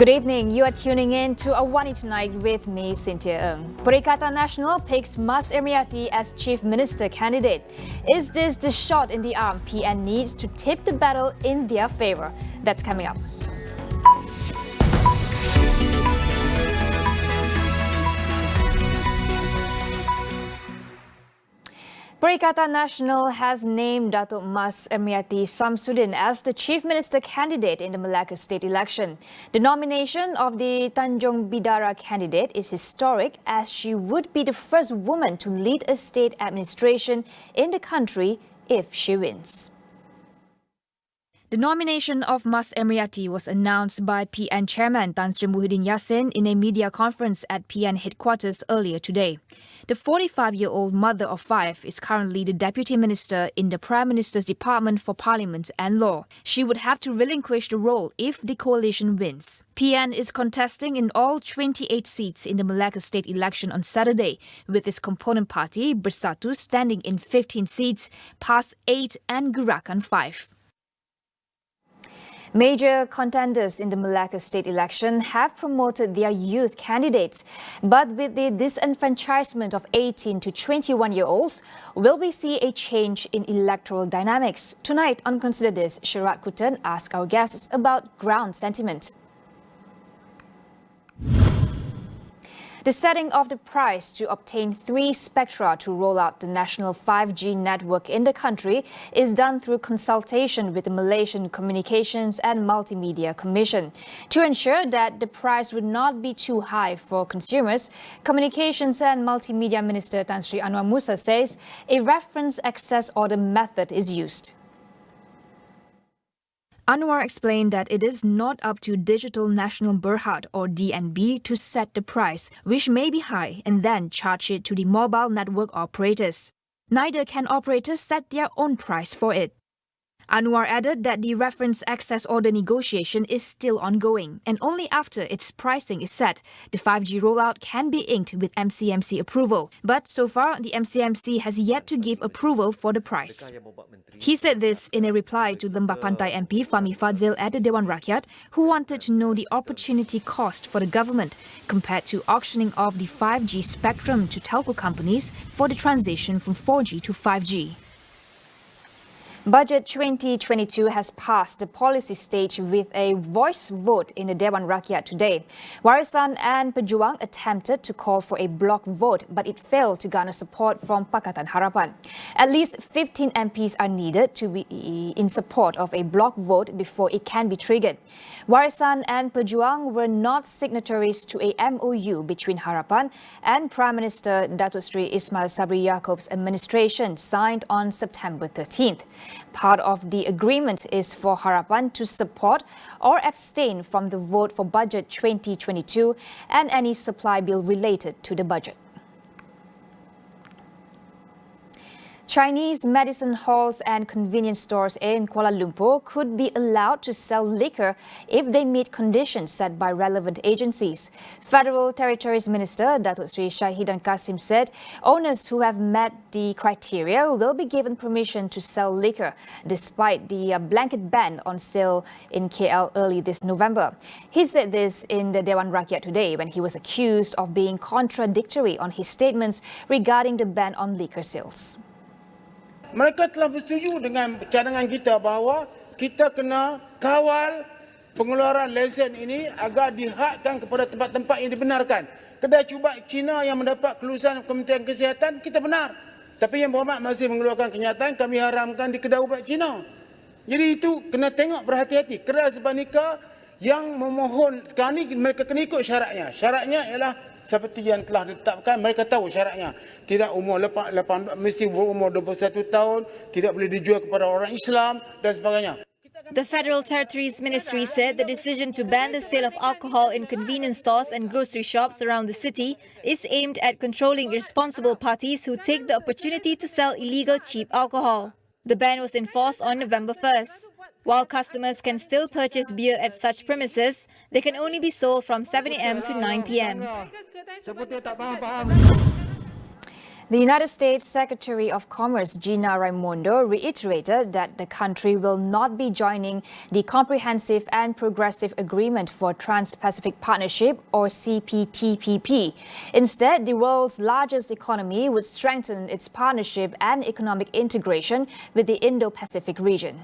Good evening. You are tuning in to AWANI Tonight with me, Cynthia Ng. Perikatan Nasional picks Mas Ermieyati as Chief Minister candidate. Is this the shot in the arm PN needs to tip the battle in their favour? That's coming up. Perikatan Nasional has named Datuk Mas Ermieyati Samsudin as the Chief Minister candidate in the Malacca state election. The nomination of the Tanjung Bidara candidate is historic as she would be the first woman to lead a state administration in the country if she wins. The nomination of Mas Ermieyati was announced by PN Chairman Tan Sri Muhyiddin Yassin in a media conference at PN headquarters earlier today. The 45-year-old mother of five is currently the Deputy Minister in the Prime Minister's Department for Parliament and Law. She would have to relinquish the role if the coalition wins. PN is contesting in all 28 seats in the Malacca state election on Saturday, with its component party, Bersatu, standing in 15 seats, PAS 8 and Gerakan 5. Major contenders in the Malacca state election have promoted their youth candidates, but with the disenfranchisement of 18 to 21-year-olds, will we see a change in electoral dynamics? Tonight on Consider This, Sharat Kutan asked our guests about ground sentiment. The setting of the price to obtain 3 spectra to roll out the national 5G network in the country is done through consultation with the Malaysian Communications and Multimedia Commission. To ensure that the price would not be too high for consumers, Communications and Multimedia Minister Tan Sri Anwar Musa says a reference access order method is used. Anwar explained that it is not up to Digital National Berhad or DNB to set the price, which may be high, and then charge it to the mobile network operators. Neither can operators set their own price for it. Anwar added that the reference access order negotiation is still ongoing, and only after its pricing is set, the 5G rollout can be inked with MCMC approval. But so far, the MCMC has yet to give approval for the price. He said this in a reply to Lembah Pantai MP Fahmi Fadzil at the Dewan Rakyat, who wanted to know the opportunity cost for the government compared to auctioning off the 5G spectrum to telco companies for the transition from 4G to 5G. Budget 2022 has passed the policy stage with a voice vote in the Dewan Rakyat today. Warisan and Pejuang attempted to call for a block vote, but it failed to garner support from Pakatan Harapan. At least 15 MPs are needed to be in support of a block vote before it can be triggered. Warisan and Pejuang were not signatories to a MOU between Harapan and Prime Minister Datuk Sri Ismail Sabri Yaakob's administration signed on September 13th. Part of the agreement is for Harapan to support or abstain from the vote for Budget 2022 and any supply bill related to the budget. Chinese medicine halls and convenience stores in Kuala Lumpur could be allowed to sell liquor if they meet conditions set by relevant agencies. Federal Territories Minister Datuk Sri Shahidan Kasim said owners who have met the criteria will be given permission to sell liquor, despite the blanket ban on sale in KL early this November. He said this in the Dewan Rakyat today when he was accused of being contradictory on his statements regarding the ban on liquor sales. Mereka telah bersetuju dengan cadangan kita bahawa kita kena kawal pengeluaran lesen ini agar dihadkan kepada tempat-tempat yang dibenarkan. Kedai cubak Cina yang mendapat kelulusan Kementerian Kesihatan, kita benar. Tapi Yang Berhormat masih mengeluarkan kenyataan kami haramkan di kedai ubat Cina. Jadi itu kena tengok berhati-hati. Kedai sebanika yang memohon sekarang ni mereka kena ikut syaratnya. Syaratnya ialah seperti yang telah ditetapkan, mereka tahu syaratnya. Tidak umur mesti berumur 21 tahun, tidak boleh dijual kepada orang Islam dan sebagainya. The Federal Territories Ministry said the decision to ban the sale of alcohol in convenience stores and grocery shops around the city is aimed at controlling irresponsible parties who take the opportunity to sell illegal cheap alcohol. The ban was enforced on November 1st. While customers can still purchase beer at such premises, they can only be sold from 7 a.m. to 9 p.m. The United States Secretary of Commerce Gina Raimondo reiterated that the country will not be joining the Comprehensive and Progressive Agreement for Trans-Pacific Partnership, or CPTPP. Instead, the world's largest economy would strengthen its partnership and economic integration with the Indo-Pacific region.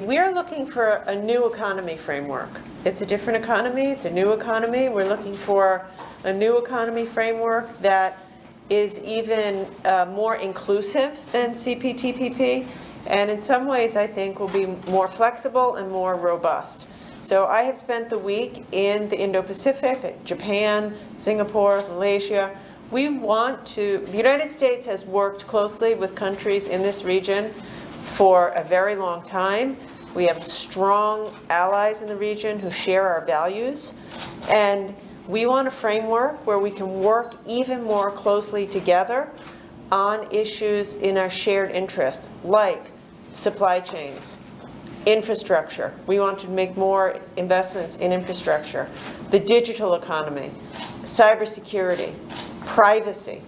We're looking for a new economy framework. It's a different economy, it's a new economy. We're looking for a new economy framework that is even more inclusive than CPTPP, and in some ways I think will be more flexible and more robust. So I have spent the week in the Indo-Pacific, Japan, Singapore, Malaysia. The United States has worked closely with countries in this region for a very long time. We have strong allies in the region who share our values, and we want a framework where we can work even more closely together on issues in our shared interest, like supply chains, infrastructure. We want to make more investments in infrastructure, the digital economy, cybersecurity, privacy.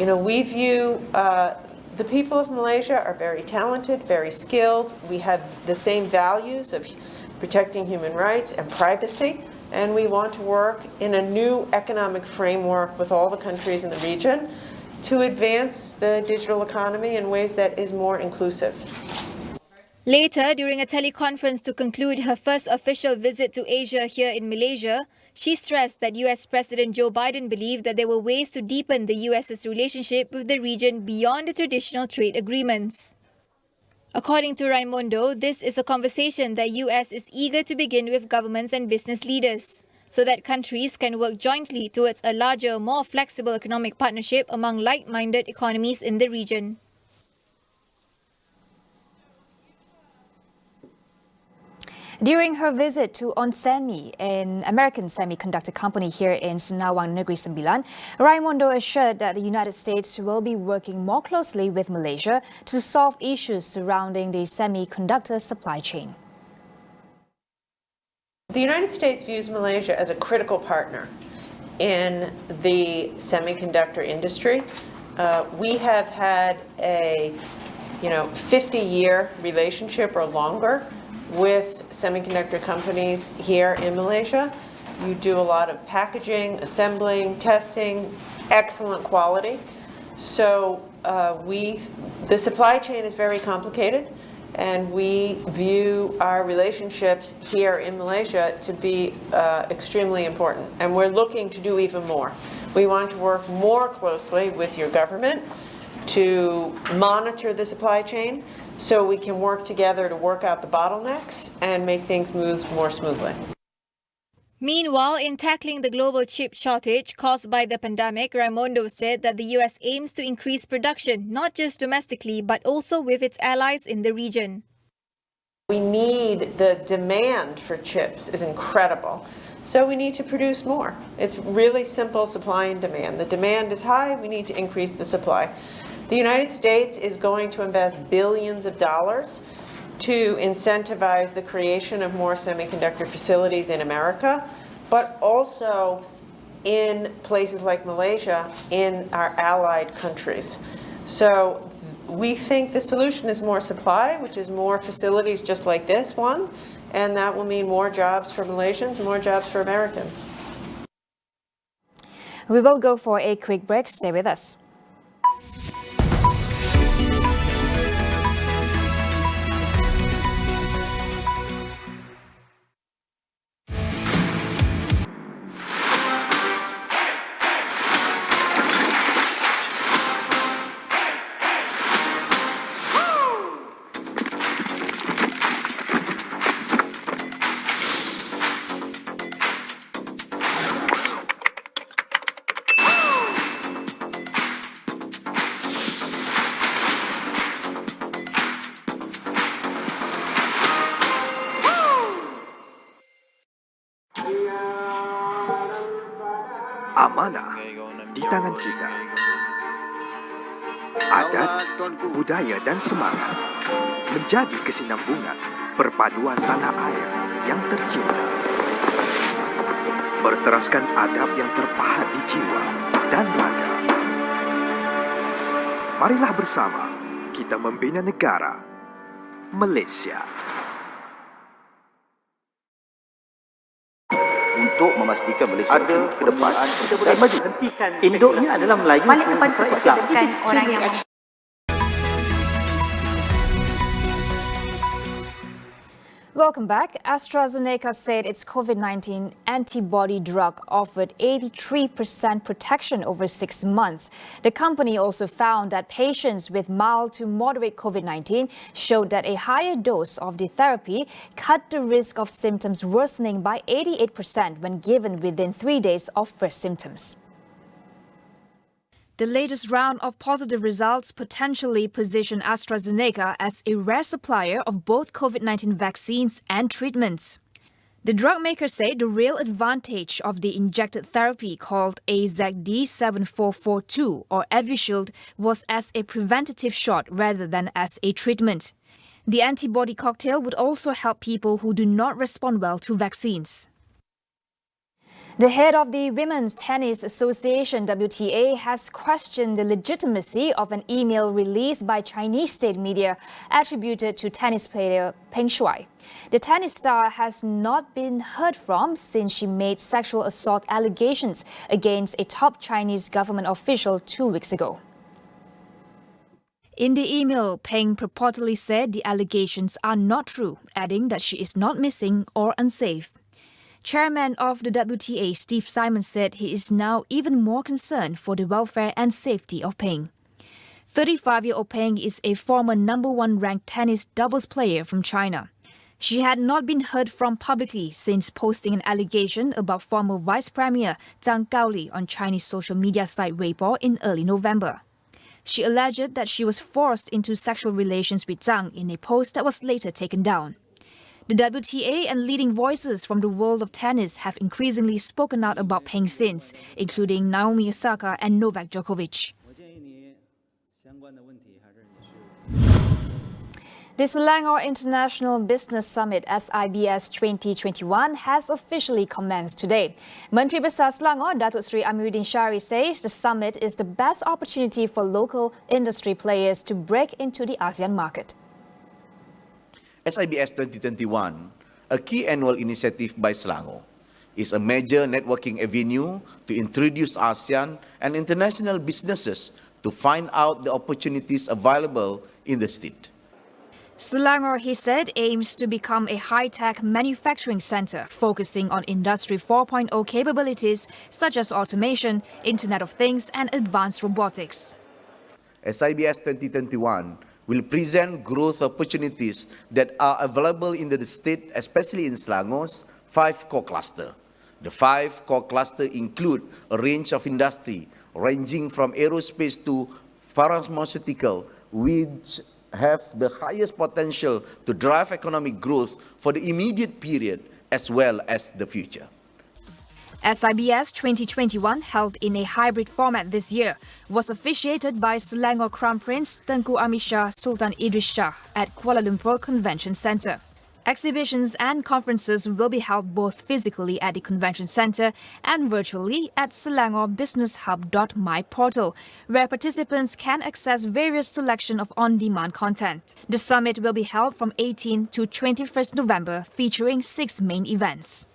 We view the people of Malaysia are very talented, very skilled. We have the same values of protecting human rights and privacy, and we want to work in a new economic framework with all the countries in the region to advance the digital economy in ways that is more inclusive. Later, during a teleconference to conclude her first official visit to Asia here in Malaysia, she stressed that US President Joe Biden believed that there were ways to deepen the US's relationship with the region beyond the traditional trade agreements. According to Raimondo, this is a conversation that US is eager to begin with governments and business leaders, so that countries can work jointly towards a larger, more flexible economic partnership among like-minded economies in the region. During her visit to Onsemi, an American semiconductor company here in Senawang Negeri Sembilan, Raimondo assured that the United States will be working more closely with Malaysia to solve issues surrounding the semiconductor supply chain. The United States views Malaysia as a critical partner in the semiconductor industry. We have had a 50-year relationship or longer with semiconductor companies here in Malaysia. You do a lot of packaging, assembling, testing, excellent quality. So the supply chain is very complicated, and we view our relationships here in Malaysia to be extremely important, and we're looking to do even more. We want to work more closely with your government to monitor the supply chain, so we can work together to work out the bottlenecks and make things move more smoothly. Meanwhile, in tackling the global chip shortage caused by the pandemic, Raimondo said that the US aims to increase production, not just domestically, but also with its allies in the region. The demand for chips is incredible, so we need to produce more. It's really simple supply and demand. The demand is high, we need to increase the supply. The United States is going to invest billions of dollars to incentivize the creation of more semiconductor facilities in America, but also in places like Malaysia, in our allied countries. So we think the solution is more supply, which is more facilities just like this one, and that will mean more jobs for Malaysians and more jobs for Americans. We will go for a quick break. Stay with us. Amanah di tangan kita. Adat, budaya dan semangat menjadi kesinambungan perpaduan tanah air yang tercinta. Berteraskan adab yang terpahat di jiwa dan raga Marilah bersama kita membina negara Malaysia. Untuk memastikan Malaysia ada ke depan dan maju. Induknya adalah Melayu. Balik kepada orang yang Welcome back. AstraZeneca said its COVID-19 antibody drug offered 83% protection over 6 months. The company also found that patients with mild to moderate COVID-19 showed that a higher dose of the therapy cut the risk of symptoms worsening by 88% when given within 3 days of first symptoms. The latest round of positive results potentially position AstraZeneca as a rare supplier of both COVID-19 vaccines and treatments. The drug makers say the real advantage of the injected therapy called AZD7442 or Evishield was as a preventative shot rather than as a treatment. The antibody cocktail would also help people who do not respond well to vaccines. The head of the Women's Tennis Association, WTA, has questioned the legitimacy of an email released by Chinese state media attributed to tennis player Peng Shuai. The tennis star has not been heard from since she made sexual assault allegations against a top Chinese government official 2 weeks ago. In the email, Peng purportedly said the allegations are not true, adding that she is not missing or unsafe. Chairman of the WTA, Steve Simon, said he is now even more concerned for the welfare and safety of Peng. 35-year-old Peng is a former #1 ranked tennis doubles player from China. She had not been heard from publicly since posting an allegation about former Vice Premier Zhang Gaoli on Chinese social media site Weibo in early November. She alleged that she was forced into sexual relations with Zhang in a post that was later taken down. The WTA and leading voices from the world of tennis have increasingly spoken out about Peng since, including Naomi Osaka and Novak Djokovic. The Selangor International Business Summit SIBS 2021 has officially commenced today. Menteri Besar Selangor, Datuk Seri Amiruddin Syari, says the summit is the best opportunity for local industry players to break into the ASEAN market. SIBS 2021, a key annual initiative by Selangor, is a major networking avenue to introduce ASEAN and international businesses to find out the opportunities available in the state. Selangor, he said, aims to become a high-tech manufacturing centre focusing on Industry 4.0 capabilities such as automation, Internet of Things and advanced robotics. SIBS 2021 will present growth opportunities that are available in the state, especially in Selangor's 5 core clusters. The 5 core clusters include a range of industry ranging from aerospace to pharmaceutical, which have the highest potential to drive economic growth for the immediate period as well as the future. SIBS 2021, held in a hybrid format this year, was officiated by Selangor Crown Prince Tengku Amir Shah Sultan Idris Shah at Kuala Lumpur Convention Centre. Exhibitions and conferences will be held both physically at the Convention Centre and virtually at SelangorBusinessHub.my portal, where participants can access various selection of on-demand content. The summit will be held from 18 to 21st November, featuring 6 main events.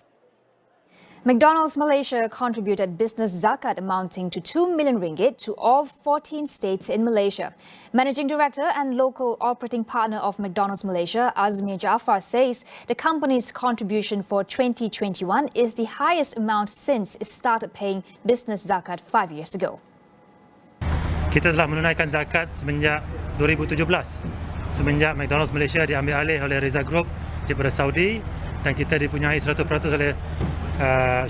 McDonald's Malaysia contributed business zakat amounting to 2 million ringgit to all 14 states in Malaysia. Managing Director and local operating partner of McDonald's Malaysia, Azmi Jaafar, says the company's contribution for 2021 is the highest amount since it started paying business zakat 5 years ago. Kita telah menunaikan zakat semenjak 2017. Semenjak McDonald's Malaysia diambil alih oleh Reza Group daripada Saudi dan kita dipunyai 100% oleh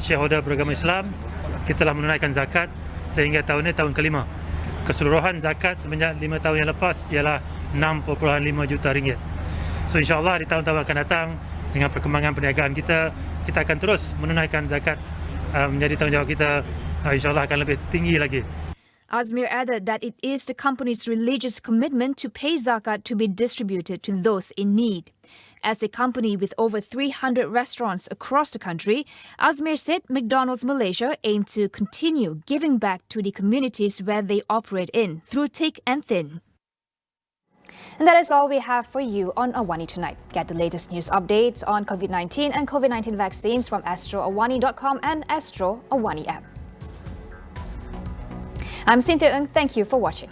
shareholder beragama Islam, kita telah menunaikan zakat sehingga tahun ini tahun kelima. Keseluruhan zakat semenjak 5 tahun yang lepas ialah 6.5 juta ringgit. So insyaAllah di tahun-tahun akan datang dengan perkembangan perniagaan kita, kita akan terus menunaikan zakat menjadi tanggungjawab kita, insyaAllah akan lebih tinggi lagi. Azmir added that it is the company's religious commitment to pay zakat to be distributed to those in need. As a company with over 300 restaurants across the country, Azmir said McDonald's Malaysia aim to continue giving back to the communities where they operate in through thick and thin. And that is all we have for you on AWANI tonight. Get the latest news updates on COVID-19 and COVID-19 vaccines from astroawani.com and Astro AWANI app. I'm Cynthia Ng. Thank you for watching.